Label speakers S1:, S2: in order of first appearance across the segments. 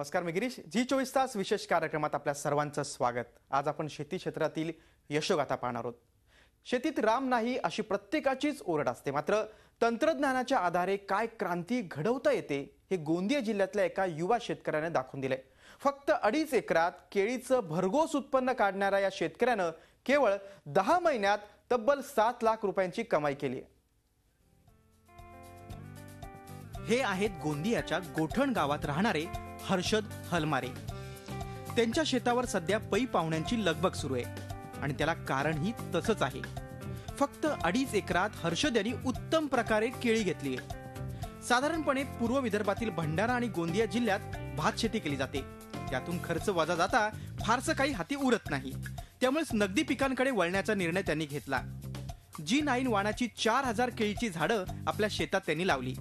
S1: नमस्कार, मी गिरीश. जी 24 तास विशेष कार्यक्रमात आपल्या सर्वांचं स्वागत. आज आपण शेती क्षेत्रातील यशोगाथा पाहणार आहोत. शेतीत राम नाही अशी प्रत्येकाचीच ओरड असते, मात्र तंत्रज्ञानाच्या आधारे काय क्रांती घडवता येते हे गोंदिया जिल्ह्यातल्या एका युवा शेतकऱ्याने दाखवून दिले. फक्त 2.5 एकरात केळीचं भरघोस उत्पन्न काढणाऱ्या या शेतकऱ्यानं केवळ 10 महिन्यात तब्बल 7 लाख रुपयांची कमाई केली आहे. हे आहेत गोंदियाच्या गोठण गावात राहणारे हर्षद हलमारे. त्यांच्या शेतावर सध्या पै पाहुण्यांची लगबग सुरू आहे आणि त्याला कारणही तसंच आहे. फक्त 2.5 एकरात हर्षद यांनी उत्तम प्रकारे केळी घेतली आहे. साधारणपणे पूर्व विदर्भातील भंडारा आणि गोंदिया जिल्ह्यात भात शेती केली जाते. त्यातून खर्च वजा जाता फारसं काही हाती उरत नाही. त्यामुळेच नगदी पिकांकडे वळण्याचा निर्णय त्यांनी घेतला. G9 वाणाची 4000 केळीची झाडं आपल्या शेतात त्यांनी लावली.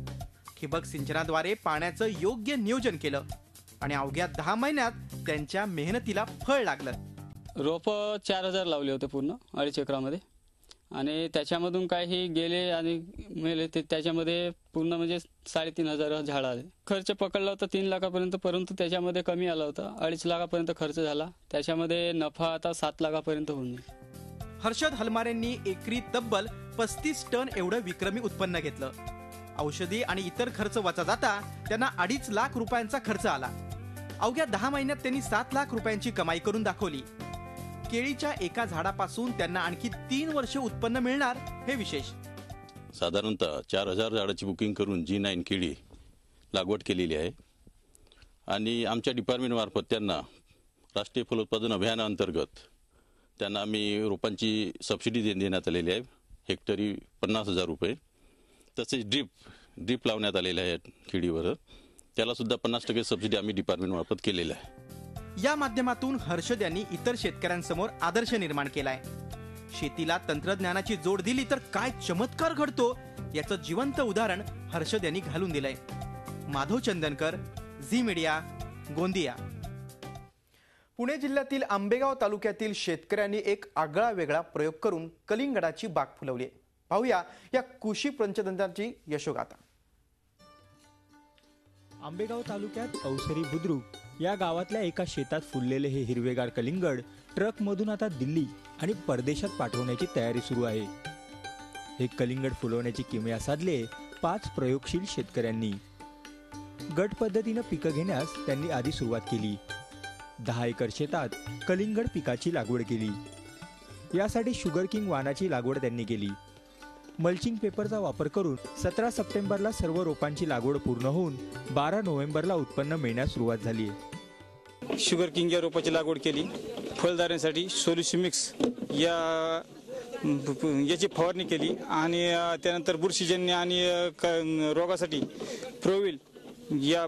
S1: ठिबक सिंचनाद्वारे पाण्याचं योग्य नियोजन केलं आणि अवघ्या 10 महिन्यात त्यांच्या मेहनतीला फळ लागलं.
S2: रोप 4000 लावले होते पूर्ण 2.5 एकरामध्ये आणि त्याच्यामधून काही गेले आणि मेले ते त्याच्यामध्ये पूर्ण म्हणजे 3500 झाडं आले. खर्च पकडला होता 3 लाखापर्यंत, परंतु त्याच्यामध्ये कमी आला होता. 2.5 लाखापर्यंत खर्च झाला. त्याच्यामध्ये नफा आता 7 लाखापर्यंत होऊन जाईल.
S1: हर्षद हलमारेंनी एकरी तब्बल 35 टन एवढं विक्रमी उत्पन्न घेतलं. औषधी आणि इतर खर्च वजा जाता त्यांना 2.5 लाख रुपयांचा खर्च आला. अवघ्या 10 महिन्यात त्यांनी 7 लाख रुपयांची कमाई करून दाखवली. केळीच्या एका झाडापासून त्यांना आणखी 3 वर्ष उत्पन्न मिळणार हे विशेष.
S3: साधारणतः 4000 झाडाची बुकिंग करून G9 केळी लागवड केलेली आहे आणि आमच्या डिपार्टमेंटमार्फत त्यांना राष्ट्रीय फलोत्पादन अभियानाअंतर्गत त्यांना आम्ही रोपांची सबसिडी देण्यात आलेली आहे. हेक्टरी 50,000 रुपये. तसेच ड्रीप लावण्यात आलेले आहे केळीवर. त्याला सुद्धा 50% सबसिडी आम्ही डिपार्टमेंटमार्फत केलेलं आहे.
S1: या माध्यमातून हर्षद यांनी इतर शेतकऱ्यांसमोर आदर्श निर्माण केलाय. शेतीला तंत्रज्ञानाची जोड दिली तर काय चमत्कार घडतो याचं जिवंत उदाहरण हर्षद यांनी घालून दिलंय. माधव चंदनकर, झी मीडिया, गोंदिया. पुणे जिल्ह्यातील आंबेगाव तालुक्यातील शेतकऱ्यांनी एक आगळा वेगळा प्रयोग करून कलिंगडाची बाग फुलवली आहे. पाहूया या कृषी पंचतंत्राची यशोगाथा.
S4: आंबेगाव तालुक्यात अवसरी बुद्रुक या गावातल्या एका शेतात फुललेले हे हिरवेगार कलिंगड ट्रकमधून आता दिल्ली आणि परदेशात पाठवण्याची तयारी सुरू आहे. हे कलिंगड फुलवण्याची किमया साधले 5 प्रयोगशील शेतकऱ्यांनी. गट पद्धतीनं पिकं घेण्यास त्यांनी आधी सुरुवात केली. 10 एकर शेतात कलिंगड पिकाची लागवड केली. यासाठी शुगर किंग वाणाची लागवड त्यांनी केली. मल्चिंग पेपरचा वापर करून 17 सप्टेंबरला सर्व रोपांची लागवड पूर्ण होऊन 12 नोव्हेंबरला उत्पन्न मिळण्यास सुरुवात झाली.
S2: शुगर किंग या रोपाची लागवड केली. फळधारणेसाठी सोल्युसिमिक्स याची फवारणी केली आणि त्यानंतर बुरशीजन्य आणि रोगासाठी प्रोविल या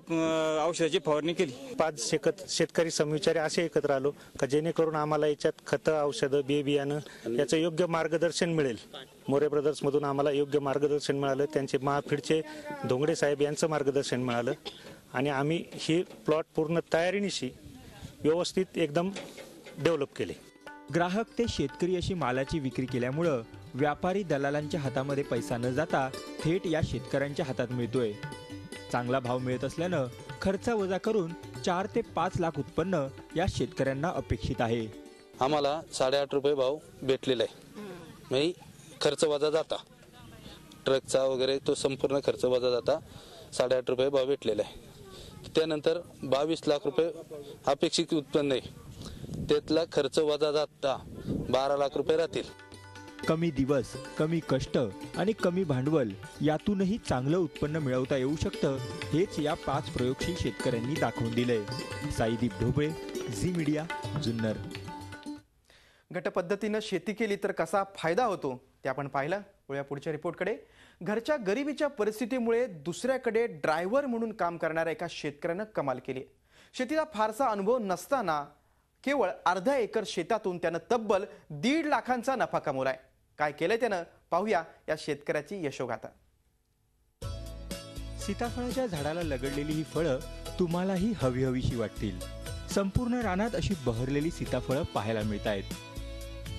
S2: औषधाची फवारणी केली.
S5: 5 शेतकरी समविचारी असे एकत्र आलो का जेणेकरून आम्हाला याच्यात खतं, औषधं, बियाणं याचं योग्य मार्गदर्शन मिळेल. मोरे ब्रदर्स मधून आम्हाला योग्य मार्गदर्शन मिळालं. त्यांचे महाफीडचे धोंगडे साहेब यांचं मार्गदर्शन मिळालं आणि आम्ही ही प्लॉट पूर्ण तयारीनिशी व्यवस्थित एकदम डेव्हलप केले.
S4: ग्राहक ते शेतकरी अशी मालाची विक्री केल्यामुळं व्यापारी दलालांच्या हातामध्ये पैसा न जाता थेट या शेतकऱ्यांच्या हातात मिळतोय. चांगला भाव मिळत असल्यानं खर्च वजा करून 4 ते 5 लाख उत्पन्न या शेतकऱ्यांना अपेक्षित आहे.
S6: आम्हाला 8.5 रुपये भाव भेटलेला आहे. म्हणजे खर्च वजा जाता ट्रकचा वगैरे तो संपूर्ण खर्च वजा जाता 8.5 रुपये भाव भेटलेला आहे. त्यानंतर 22 लाख रुपये अपेक्षित उत्पन्न आहे. त्यातला खर्च वजा जाता 12 लाख रुपये राहतील.
S4: कमी दिवस, कमी कष्ट आणि कमी भांडवल यातूनही चांगलं उत्पन्न मिळवता येऊ शकतं, हेच या 5 प्रयोगशील शेतकऱ्यांनी दाखवून दिलंय. साईदीप ढोबळे, झी मीडिया, जुन्नर.
S1: गट पद्धतीनं शेती केली तर कसा फायदा होतो ते आपण पाहिलं. वळूया पुढच्या रिपोर्टकडे. घरच्या गरिबीच्या परिस्थितीमुळे दुसऱ्याकडे ड्रायव्हर म्हणून काम करणाऱ्या एका शेतकऱ्यानं कमाल केली. शेतीचा फारसा अनुभव नसताना केवळ अर्धा एकर शेतातून त्यानं तब्बल 1.5 लाखांचा नफा कमवलाय. काय केलंय त्यानं, पाहूया या शेतकऱ्याची यशोगाथा.
S4: सीताफळाच्या झाडाला लगडलेली ही फळं तुम्हालाही हवी हवीशी वाटतील. संपूर्ण रानात अशी बहरलेली सीताफळं पाहायला मिळत आहेत.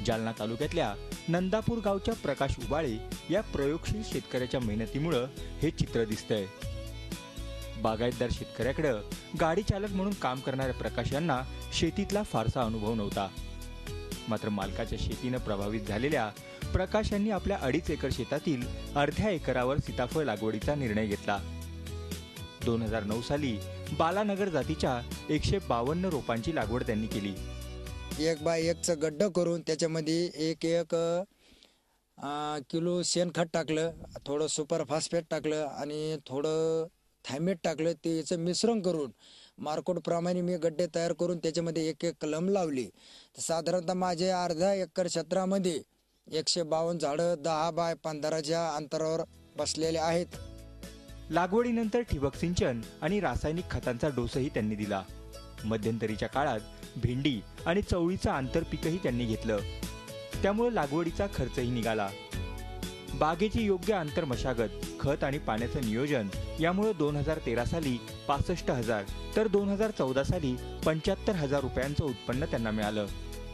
S4: जालना तालुक्यातल्या नंदापूर गावच्या प्रकाश उबाळे या प्रयोगशील शेतकऱ्याच्या मेहनतीमुळे हे चित्र दिसतंय. बागायतदार शेतकऱ्याकडे गाडी चालक म्हणून काम करणाऱ्या प्रकाश यांना शेतीतला फारसा अनुभव नव्हता. मात्र मालकाच्या शेतीनं प्रभावित झालेल्या प्रकाश यांनी आपल्या 2.5 एकर शेतातील अर्ध्या एकरावर सीताफळ लागवडीचा निर्णय घेतला. 2009 साली बालानगर जातीच्या 152 रोपांची लागवड त्यांनी केली.
S7: 1x1 गड्डा करून त्याच्यामध्ये 1 किलो शेणखत टाकलं, थोडं सुपर फॉस्फेट टाकलं आणि थोडं थायमेट टाकलं. त्याचं मिश्रण करून मार्कोट प्रमाणे मी गड्डे तयार करून त्याच्यामध्ये 1 कलम लावली. साधारणतः माझे अर्धा एकर क्षेत्रामध्ये 152 झाडं 10 बाय 15च्या अंतरावर बसलेले आहेत.
S4: लागवडीनंतर ठिबक सिंचन आणि रासायनिक खतांचा डोसही त्यांनी दिला. मध्यंतरीच्या काळात भेंडी आणि चवळीचं आंतरपीकही त्यांनी घेतलं. त्यामुळे लागवडीचा खर्चही निघाला. बागेची योग्य आंतर मशागत, खत आणि पाण्याचं नियोजन यामुळे 2013 साली 65,000 तर 2014 साली 75,000 रुपयांचं उत्पन्न त्यांना मिळालं.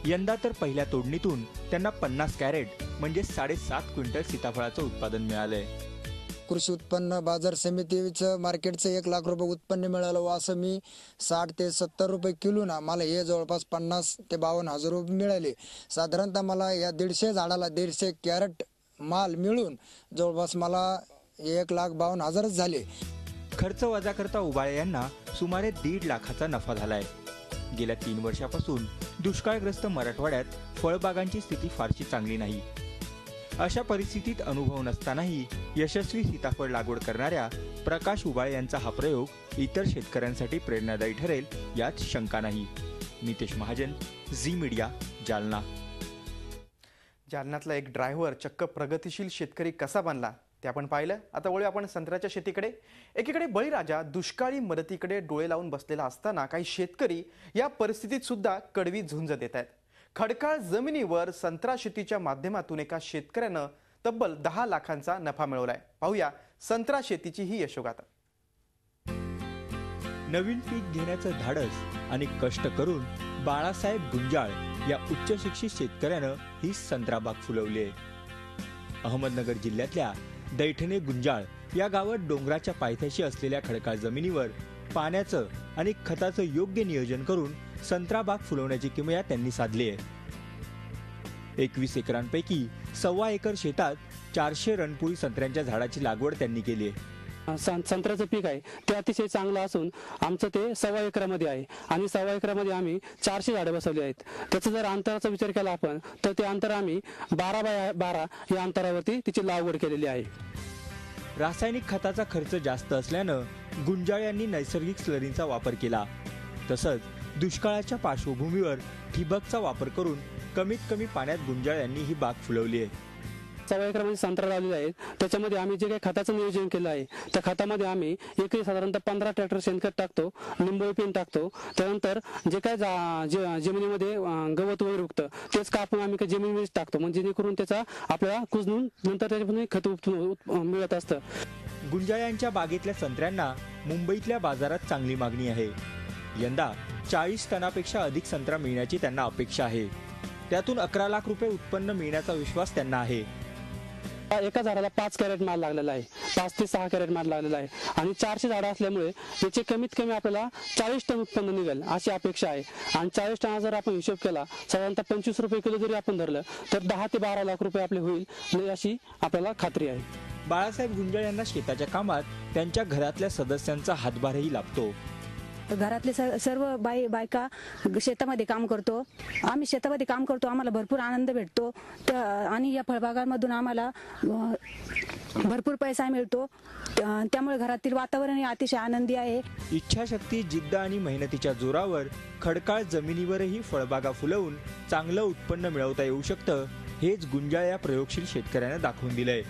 S4: यंदा तर पहिल्या तोडणीतून त्यांना 50 कॅरेट म्हणजे 7.5 क्विंटल सीताफळाचं उत्पादन मिळालंय.
S7: कृषी उत्पन्न बाजार समितीचं मार्केटचं 1 लाख रुपये उत्पन्न मिळालं. असं मी 60 ते 70 रुपये किलो ना मला हे जवळपास 50 ते 52,000 रुपये मिळाले. साधारणतः मला या 150 झाडाला 150 कॅरेट माल मिळून जवळपास मला 1,52,000 झाले.
S4: खर्च वजा करता उबाळे यांना सुमारे 1.5 लाखाचा नफा झालाय. गेल्या 3 वर्षापासून दुष्काळग्रस्त मराठवाड्यात फळबागांची स्थिती फारशी चांगली नाही. अशा परिस्थितीत अनुभव नसतानाही यशस्वी सीताफळ लागवड करणाऱ्या प्रकाश उबाळे यांचा हा प्रयोग इतर शेतकऱ्यांसाठी प्रेरणादायी ठरेल यात शंका नाही. नितेश महाजन, झी मीडिया, जालना.
S1: जालन्यातला एक ड्रायव्हर चक्क प्रगतिशील शेतकरी कसा बनला ते आपण पाहिलं. आता वळूया आपण संत्र्याच्या शेतीकडे. एकीकडे बळीराजा दुष्काळी मदतीकडे डोळे लावून बसलेला असताना काही शेतकरी या परिस्थितीत सुद्धा कडवी झुंज देत आहेत. खडकाळ जमिनीवर संत्रा शेतीच्या माध्यमातून एका शेतकऱ्यानं तब्बल 10 लाखांचा नफा मिळवलाय. पाहूया संत्रा शेतीची ही यशोगाथा.
S4: नवीन पीक घेण्याचं धाडस आणि कष्ट करून बाळासाहेब गुंजाळ या उच्च शिक्षित शेतकऱ्यानं ही संत्रा बाग फुलवली आहे. अहमदनगर जिल्ह्यातल्या दैठणे गुंजाळ या गावात डोंगराच्या पायथ्याशी असलेल्या खडकाळ जमिनीवर पाण्याचं आणि खताचं योग्य नियोजन करून संत्रा बाग फुलवण्याची किमया त्यांनी साधली आहे. 21 एकरांपैकी 1.25 एकर शेतात 400 रणपुरी संत्र्यांच्या झाडाची लागवड त्यांनी केली आहे.
S8: संत्र्याचं पीक आहे ते अतिशय चांगलं असून आमचं ते 1.25 एकरामध्ये आहे आणि 1.25 एकरामध्ये आम्ही 400 झाडं बसवली आहेत. त्याचा जर अंतराचा विचार केला आपण तर ते अंतर आम्ही 12 बाय 12 या अंतरावरती तिची लागवड केलेली आहे.
S4: रासायनिक खताचा खर्च जास्त असल्यानं गुंजाळ यांनी नैसर्गिक स्लरींचा वापर केला. तसंच दुष्काळाच्या पार्श्वभूमीवर ठिबकचा वापर करून कमीत कमी पाण्यात गुंजाळ यांनी ही बाग फुलवली आहे.
S8: 1.25 एकरामध्ये संत्रा लावलेले आहेत. त्याच्यामध्ये आम्ही जे काही खताचं नियोजन केलं आहे त्या खतामध्ये आम्ही एकरी साधारणतः 15 ट्रॅक्टर शेणखत टाकतो, लिंबोळी पेंड टाकतो. त्यानंतर जे काय जमिनीमध्ये गवत वगैरे उगतं तेच कापून आम्ही जमिनीमध्ये टाकतो, म्हणजे जेणेकरून त्याचा आपल्याला कुजून नंतर त्याच्यापासून खत मिळत असतं.
S4: गुंजाळ यांच्या बागेतल्या संत्र्यांना मुंबईतल्या बाजारात चांगली मागणी आहे. यंदा 40 टनापेक्षा अधिक संत्रा मिळण्याची त्यांना अपेक्षा आहे. त्यातून 11 लाख रुपये उत्पन्न मिळण्याचा विश्वास त्यांना आहे.
S8: एका झाडाला 5 कॅरेट माल लागलेला आहे, 5 ते 6 कॅरेट माल लागलेला आहे आणि 400 झाडं असल्यामुळे याचे कमीत कमी आपल्याला 40 टन उत्पन्न निघेल अशी अपेक्षा आहे. आणि 40 टन जर आपण हिशोब केला साधारणतः 25 रुपये किलो जरी आपण धरलं तर 10 ते 12 लाख रुपये आपले होईल अशी आपल्याला खात्री आहे.
S4: बाळासाहेब गुंजाळ यांना शेताच्या कामात त्यांच्या घरातल्या सदस्यांचा हातभारही लाभतो.
S9: घरातले सर्व बायका शेतामध्ये काम करतो. आम्ही शेतामध्ये काम करतो, आम्हाला भरपूर आनंद भेटतो आणि या फळबागांमधून आम्हाला भरपूर पैसा मिळतो. त्यामुळे घरातील वातावरण अतिशय आनंदी आहे.
S4: इच्छाशक्ती, जिद्द आणि मेहनतीच्या जोरावर खडकाळ जमिनीवरही फळबागा फुलवून चांगलं उत्पन्न मिळवता येऊ शकतं, हेच गुंजाळ या प्रयोगशील शेतकऱ्याने दाखवून दिलंय.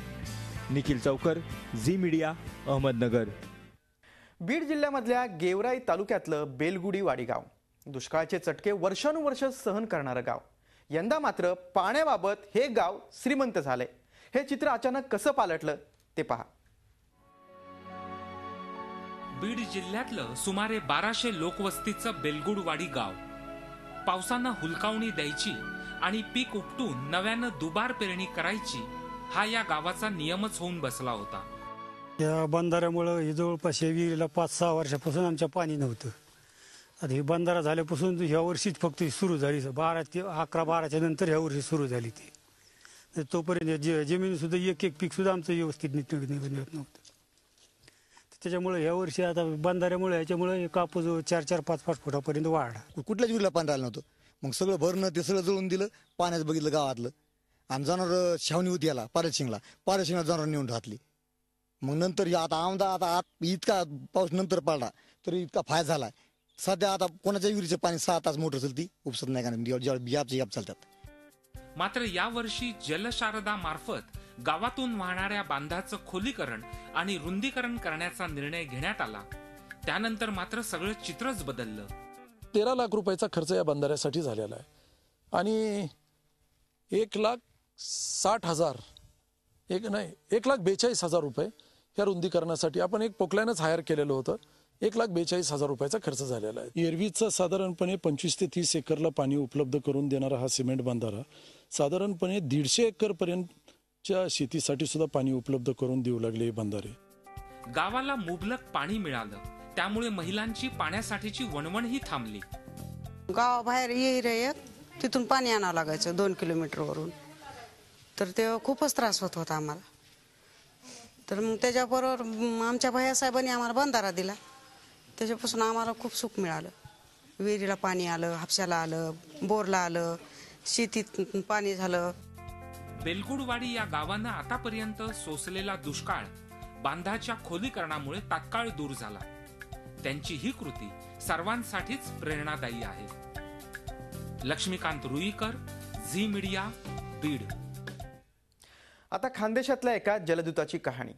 S4: निखिल चौकर, झी मीडिया, अहमदनगर.
S1: बीड जिल्ह्यामधल्या गेवराई तालुक्यातलं बेलगुडी वाडी गाव दुष्काळाचे चटके वर्षानुवर्ष सहन करणारं गाव. यंदा मात्र पाण्याबाबत हे गाव श्रीमंत झालंय. हे चित्र अचानक कसं पालटलं ते पहा.
S10: बीड जिल्ह्यातलं सुमारे 1200 लोकवस्तीचं बेलगुडवाडी गाव पावसानं हुलकावणी द्यायची आणि पीक उपटून नव्यानं दुबार पेरणी करायची हा या गावाचा नियमच होऊन बसला होता.
S11: या बंधाऱ्यामुळं हे जवळपास या विहिरीला 5-6 वर्षापासून आमच्या पाणी नव्हतं. आता ही बंधारा झाल्यापासून ह्या वर्षीच फक्त सुरू झाली. 11-12च्या नंतर ह्या वर्षी सुरू झाली ती. तोपर्यंत जमिनीसुद्धा एक पीकसुद्धा आमचं व्यवस्थित निघत नव्हतं. त्याच्यामुळे ह्या वर्षी आता बंधाऱ्यामुळे ह्याच्यामुळे कापूस 4-5 फुटापर्यंत वाढ.
S12: कुठल्याच विहिरीला पाणी राहिलं नव्हतं. मग सगळं भरणं ते सगळं जळून दिलं. पाण्याचं बघितलं गावातलं. आणि जनावर छावणी होती याला पारशिंगला जनावर नेऊन घातली. मग नंतर आता इतका पाऊस नंतर पडला तरी इतका फायदा झाला. सध्या आता कोणाच्या विहिरीचं पाणी 6 तास मोटर चालती उपसत नाही का याप चालतात.
S10: मात्र यावर्षी जलशारदा मार्फत गावातून वाहणाऱ्या बांधाचं खोलीकरण आणि रुंदीकरण करण्याचा निर्णय घेण्यात आला. त्यानंतर मात्र सगळं चित्रच बदललं.
S13: 13 लाख रुपयाचा खर्च या बंधाऱ्यासाठी झालेला आहे आणि 1,60,000 1,42,000 रुपये या रुंदीकरणासाठी आपण एक पोकल्यानंच हायर केलेलं होतं. 1,42,000 रुपयाचा खर्च झालेला आहे. एरवीचा साधारणपणे 25 ते 30 एकरला पाणी उपलब्ध करून देणारा हा सिमेंट बंधारा साधारणपणे 150 एकर पर्यंतच्या शेतीसाठी सुद्धा पाणी उपलब्ध करून देऊ लागले बंधारे.
S10: गावाला मुबलक पाणी मिळालं त्यामुळे महिलांची पाण्यासाठीची वणवणही थांबली.
S14: गावाबाहेर येईल तिथून पाणी आणावं लागायचं 2 किलोमीटरवरून. तर ते खूपच त्रास होत होता आम्हाला. तर मग त्याच्याबरोबर आमच्या भैयासाहेबांनी आम्हाला बंधारा दिला. त्याच्यापासून आम्हाला खूप सुख मिळालं. विहिरीला पाणी आलं, हापशाला आलं, बोरला आलं, शेतीत पाणी झालं.
S10: बेलगुडवाडी या गावानं आतापर्यंत सोसलेला दुष्काळ बांधाच्या खोलीकरणामुळे तात्काळ दूर झाला. त्यांची ही कृती सर्वांसाठीच प्रेरणादायी आहे. लक्ष्मीकांत रुईकर, झी मीडिया, बीड.
S1: आता खानदेशातल्या एका जलदूताची कहाणी.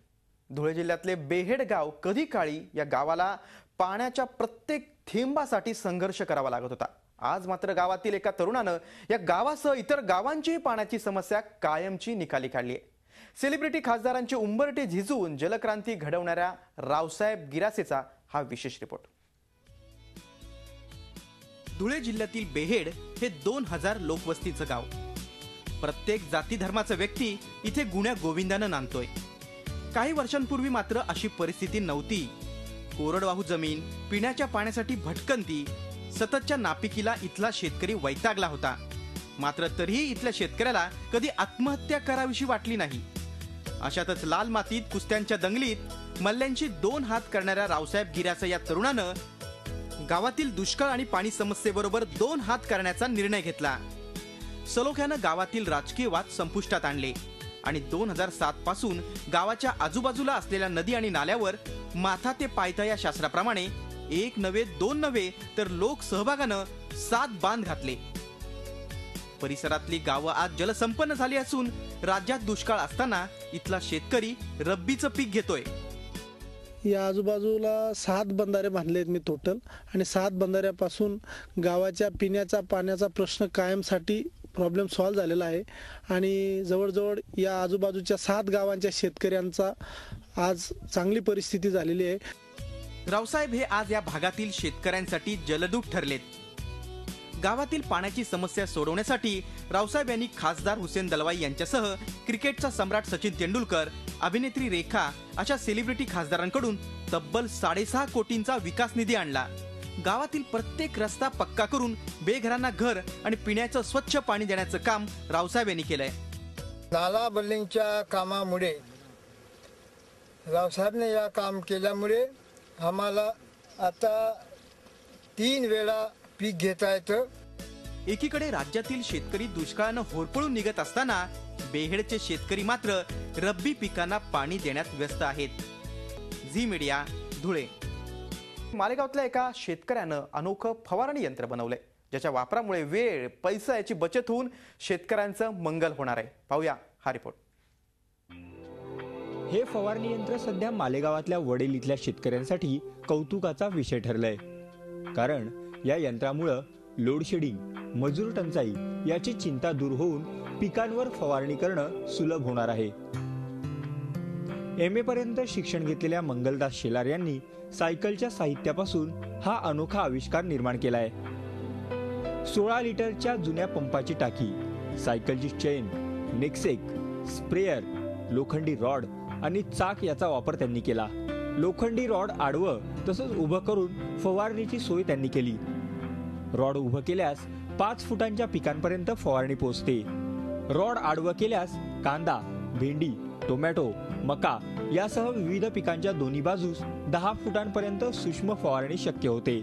S1: धुळे जिल्ह्यातले बेहेड गाव कधी काळी या गावाला पाण्याच्या प्रत्येक थेंबासाठी संघर्ष करावा लागत होता. आज मात्र गावातील एका तरुणानं या गावासह इतर गावांचीही पाण्याची समस्या कायमची निकाली काढली आहे. सेलिब्रिटी खासदारांचे उंबरटे झिजवून जलक्रांती घडवणाऱ्या रावसाहेब गिरासेचा हा विशेष रिपोर्ट. धुळे जिल्ह्यातील बेहेड हे 2000 लोकवस्तीचं गाव. प्रत्येक जाती धर्माचा व्यक्ती इथे गुण्या गोविंदानं नांदतोय. काही वर्षांपूर्वी मात्र अशी परिस्थिती नव्हती. कोरडवाहू जमीन, पिण्याच्या पाण्यासाठी भटकंती, सततच्या नापिकीला इथला शेतकरी वैतागला होता. मात्र तरीही इथल्या शेतकऱ्याला कधी आत्महत्या करावीशी वाटली नाही. अशातच लाल मातीत कुस्त्यांच्या दंगलीत मल्ल्यांची 2 हात करणाऱ्या रावसाहेब गिरासे या तरुणानं गावातील दुष्काळ आणि पाणी समस्येबरोबर 2 हात करण्याचा निर्णय घेतला. सलोख्यानं गावातील राजकीय वाद संपुष्टात आणले आणि 2007 पासून गावाच्या आजूबाजूला असलेल्या नदी आणि नाल्यावर माथा ते पायथा या शास्त्राप्रमाणे 1 नव्हे 2 नव्हे तर लोक सहभागानं 7 बांध घातले. परिसरातली गावं आज जलसंपन्न झाली असून राज्यात दुष्काळ असताना इथला शेतकरी रब्बीचं पीक घेतोय.
S15: या आजूबाजूला 7 बंधारे बांधले आहेत मी टोटल. आणि 7 बंधाऱ्यापासून गावाच्या पिण्याच्या पाण्याचा प्रश्न कायमसाठी प्रॉब्लेम सॉल्व्ह झालेला आहे. आणि जवळजवळ या आजूबाजूच्या 7 गावांच्या शेतकऱ्यांचा आज चांगली परिस्थिती झालेली आहे.
S1: रावसाहेब हे आज या भागातील शेतकऱ्यांसाठी जलदूत ठरलेत. गावातील पाण्याची समस्या सोडवण्यासाठी रावसाहेब यांनी खासदार हुसेन दलवाई यांच्यासह क्रिकेटचा सम्राट सचिन तेंडुलकर, अभिनेत्री रेखा अशा सेलिब्रिटी खासदारांकडून तब्बल 6.5 कोटींचा विकास निधी आणला. गावातील प्रत्येक रस्ता पक्का करून बेघरांना घर आणि पिण्याचं स्वच्छ पाणी देण्याचं काम रावसाहेब यांनी केलंय.
S16: नाला बिल्डिंगच्या कामामुळे रावसाहेबने या काम केल्यामुळे आम्हाला आता 3 वेळा पीक घेता येतं.
S1: एकीकडे राज्यातील शेतकरी दुष्काळानं होरपळून निघत असताना बेहेडचे शेतकरी मात्र रब्बी पिकांना पाणी देण्यात व्यस्त आहेत. Zee media, Dhule. मालेगावातल्या एका शेतकऱ्यानं अनोखं फवारणी यंत्र बनवलंय, ज्याच्या वापरामुळे वेळ, पैसा याची बचत होऊन शेतकऱ्यांचं मंगल होणार आहे. पाहूया हा रिपोर्ट.
S4: हे फवारणी यंत्र सध्या मालेगावातल्या वडेल इथल्या शेतकऱ्यांसाठी कौतुकाचा विषय ठरलाय. कारण या यंत्रामुळं लोडशेडिंग, मजूर टंचाई याची चिंता दूर होऊन पिकांवर फवारणी करणं सुलभ होणार आहे. MA पर्यंत शिक्षण घेतलेल्या मंगलदास शेलार यांनी सायकलच्या साहित्यापासून हा अनोखा आविष्कार निर्माण केलाय. 16 लिटरच्या जुन्या पंपाची टाकी, सायकलची चेन, नेक्सेक, स्प्रेअर, लोखंडी रॉड आणि चाक याचा वापर त्यांनी केला. लोखंडी रॉड आडवं तसंच उभं करून फवारणीची सोय त्यांनी केली. रॉड उभं केल्यास 5 फुटांच्या पिकांपर्यंत फवारणी पोहोचते. रॉड आडवं केल्यास कांदा, भेंडी, टोमॅटो, मका यासह विविध पिकांच्या दोन्ही बाजूस 10 फुटांपर्यंत सूक्ष्म फवारणी शक्य होते.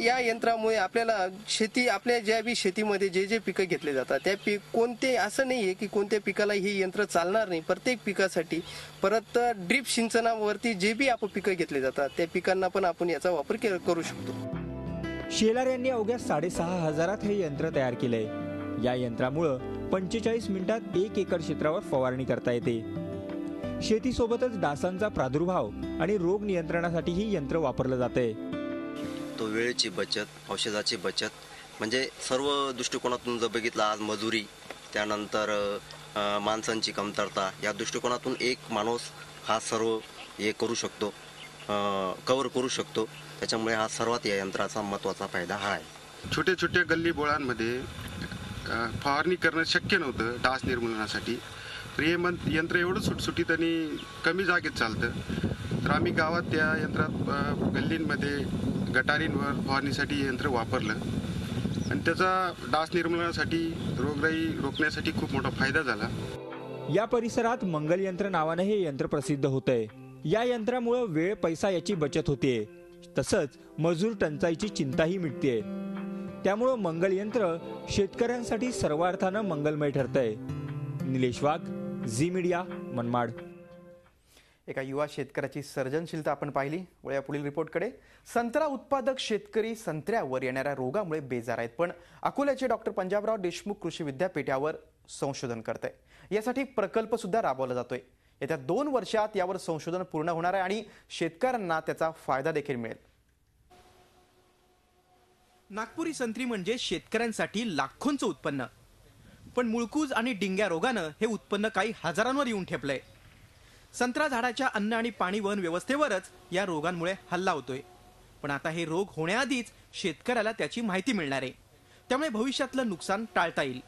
S17: या यंत्रामुळे आपल्याला आपल्या ज्या बी शेतीमध्ये जे पिकं घेतले जातात त्या पीक कोणते असं नाहीये की कोणत्या पिकाला हे यंत्र चालणार नाही. प्रत्येक पिकासाठी परत ड्रीप सिंचनावरती जे बी आपण पिकं घेतले जातात त्या पिकांना पण आपण याचा वापर करू शकतो.
S4: शेलार यांनी अवघ्या 6,500 हे यंत्र तयार केलंय. या यंत्रामुळं 45 मिनिटात 1 एकर क्षेत्रावर फवारणी करता येते. शेतीसोबतच डासांचा प्रादुर्भाव आणि रोग नियंत्रणासाठी ही यंत्र वापरलं जातंय.
S18: तो वेळेची बचत, औषधाची बचत, म्हणजे सर्व दृष्टिकोनातून जर बघितलं, आज मजुरी, त्यानंतर माणसांची कमतरता, या दृष्टिकोनातून एक माणूस हा सर्व हे करू शकतो, कव्हर करू शकतो. त्याच्यामुळे हा सर्वात या यंत्राचा महत्त्वाचा फायदा हा आहे.
S19: छोट्या छोट्या गल्ली बोळांमध्ये फवारणी करणं शक्य नव्हतं डास निर्मूलनासाठी. तर हे यंत्र एवढं सुटसुटीत आणि कमी जागेत चालतं. तर आम्ही गावात त्या यंत्रात गल्लींमध्ये गटारींवर फवारणीसाठी हे यंत्र वापरलं आणि त्याचा डास निर्मूलनासाठी, रोगराई रोखण्यासाठी खूप मोठा फायदा झाला.
S4: या परिसरात मंगल यंत्र नावानं हे यंत्र प्रसिद्ध होतंय. या यंत्रामुळे वेळ पैसा याची बचत होते, तसंच मजूर टंचाईची चिंताही मिटते. त्यामुळं मंगल यंत्र शेतकऱ्यांसाठी सर्वार्थानं मंगलमय ठरतंय. निलेश वाघ, झी मीडिया, मनमाड.
S1: एका युवा शेतकऱ्याची सर्जनशीलता आपण पाहिली. वळूया पुढील रिपोर्टकडे. संत्रा उत्पादक शेतकरी संत्र्यावर येणाऱ्या रोगामुळे बेजार आहेत, पण अकोल्याचे डॉक्टर पंजाबराव देशमुख कृषी विद्यापीठ यावर संशोधन करत आहे. यासाठी प्रकल्प सुद्धा राबवला जातोय. येत्या 2 वर्षात यावर संशोधन पूर्ण होणार आहे आणि शेतकऱ्यांना त्याचा फायदा देखील मिळेल. नागपुरी संत्री म्हणजे शेतकऱ्यांसाठी लाखोंचं उत्पन्न, पण मुळकूज आणि डिंग्या रोगानं हे उत्पन्न काही हजारांवर येऊन ठेपलंय. संत्रा झाडाच्या अन्न आणि पाणी वहन व्यवस्थेवरच या रोगांमुळे हल्ला होतोय. पण आता हे रोग होण्याआधीच शेतकऱ्याला त्याची माहिती मिळणार आहे, त्यामुळे भविष्यातलं नुकसान टाळता येईल.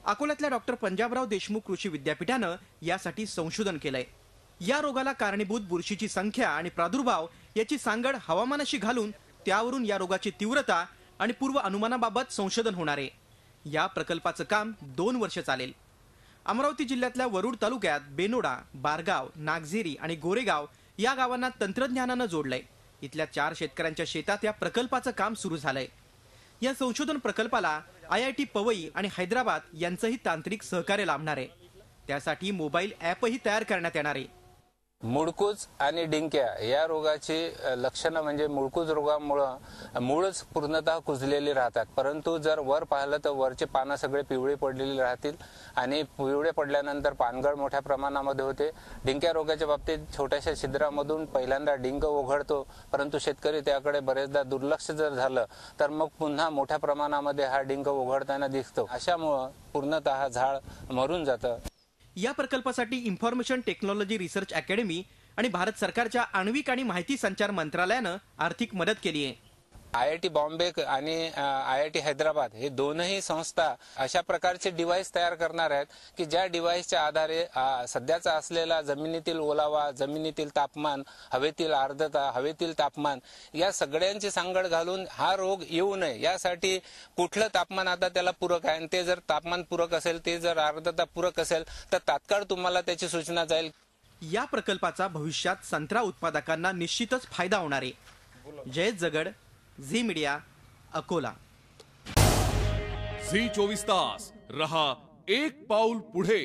S1: अकोल्यातल्या डॉक्टर पंजाबराव देशमुख कृषी विद्यापीठानं यासाठी संशोधन केलंय. या रोगाला कारणीभूत बुरशीची संख्या आणि प्रादुर्भाव याची सांगड हवामानाशी घालून त्यावरून या रोगाची तीव्रता आणि पूर्व अनुमानाबाबत संशोधन होणार आहे. या प्रकल्पाचं काम 2 वर्ष चालेल. अमरावती जिल्ह्यातल्या वरुड तालुक्यात बेनोडा, बारगाव, नागझेरी आणि गोरेगाव या गावांना तंत्रज्ञानानं जोडलंय. इथल्या 4 शेतकऱ्यांच्या शेतात या प्रकल्पाचं काम सुरू झालंय. या संशोधन प्रकल्पाला IIT पवई आणि हैदराबाद यांचंही तांत्रिक सहकार्य लाभणार आहे. त्यासाठी मोबाईल ॲपही तयार करण्यात येणार आहे.
S20: मुळकूज आणि डिंक्या या रोगाची लक्षणं म्हणजे मुळकूज रोगामुळं मूळच पूर्णतः कुजलेली राहतात, परंतु जर वर पाहिलं तर वरचे पानं सगळे पिवळे पडलेले राहतील आणि पिवळे पडल्यानंतर पानगळ मोठ्या प्रमाणामध्ये होते. डिंक्या रोगाच्या बाबतीत छोट्याशा छिद्रामधून पहिल्यांदा डिंक ओघळतो, परंतु शेतकरी त्याकडे बरेचदा दुर्लक्ष जर झालं तर मग पुन्हा मोठ्या प्रमाणामध्ये हा डिंक ओघळताना दिसतो. अशामुळं पूर्णतः झाड मरून जातं.
S1: या प्रकल्पासाठी इन्फॉर्मेशन टेक्नॉलॉजी रिसर्च अकॅडमी आणि भारत सरकारच्या आण्विक आणि माहिती संचार मंत्रालयानं आर्थिक मदत केली आहे.
S20: IIT बॉम्बे आणि IIT हैदराबाद हे दोनही संस्था अशा प्रकारचे डिव्हाइस तयार करणार आहेत की ज्या डिव्हाइसच्या आधारे सध्याचा असलेला जमिनीतील ओलावा, जमिनीतील तापमान, हवेतील आर्द्रता, हवेतील तापमान या सगळ्यांची सांगड घालून हा रोग येऊ नये यासाठी कुठलं तापमान आता त्याला पूरक आहे, ते जर तापमान पूरक असेल, ते जर आर्द्रता पूरक असेल तर तात्काळ तुम्हाला त्याची सूचना जाईल.
S1: या प्रकल्पाचा भविष्यात संत्रा उत्पादकांना निश्चितच फायदा होणार आहे. जयेश जगड, झी मीडिया, अकोला.
S21: झी 24 तास रहा एक पाऊल पुढे.